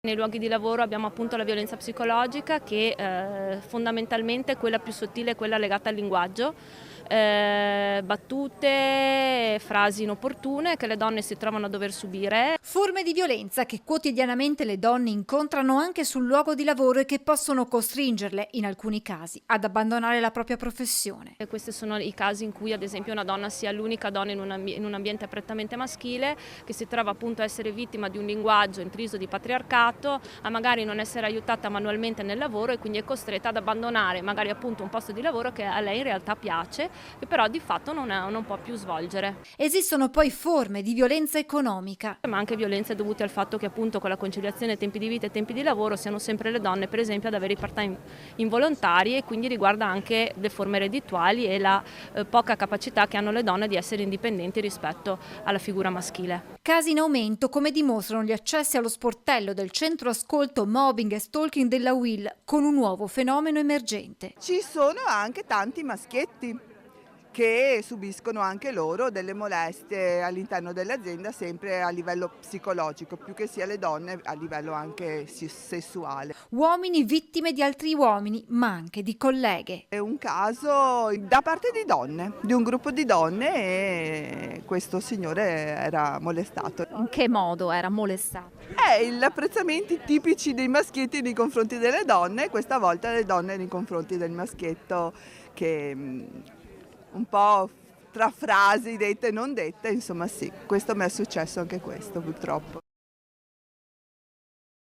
Nei luoghi di lavoro abbiamo appunto la violenza psicologica che fondamentalmente è quella più sottile, quella legata al linguaggio, battute, frasi inopportune che le donne si trovano a dover subire. Forme di violenza che quotidianamente le donne incontrano anche sul luogo di lavoro e che possono costringerle, in alcuni casi, ad abbandonare la propria professione. E questi sono i casi in cui ad esempio una donna sia l'unica donna in un ambiente prettamente maschile, che si trova appunto a essere vittima di un linguaggio intriso di patriarcato, a magari non essere aiutata manualmente nel lavoro e quindi è costretta ad abbandonare magari appunto un posto di lavoro che a lei in realtà piace, che però di fatto non può più svolgere. Esistono poi forme di violenza economica. Ma anche violenze dovute al fatto che appunto con la conciliazione tempi di vita e tempi di lavoro siano sempre le donne per esempio ad avere i part-time involontari, e quindi riguarda anche le forme reddituali e la poca capacità che hanno le donne di essere indipendenti rispetto alla figura maschile. Casi in aumento, come dimostrano gli accessi allo sportello del centro ascolto mobbing e stalking della UIL, con un nuovo fenomeno emergente. Ci sono anche tanti maschietti che subiscono anche loro delle molestie all'interno dell'azienda, sempre a livello psicologico, più che sia le donne a livello anche sessuale. Uomini vittime di altri uomini, ma anche di colleghe. È un caso da parte di donne, di un gruppo di donne, e questo signore era molestato. In che modo era molestato? Gli apprezzamenti tipici dei maschietti nei confronti delle donne, questa volta le donne nei confronti del maschietto, che un po' tra frasi dette e non dette, insomma sì, questo mi è successo anche questo purtroppo.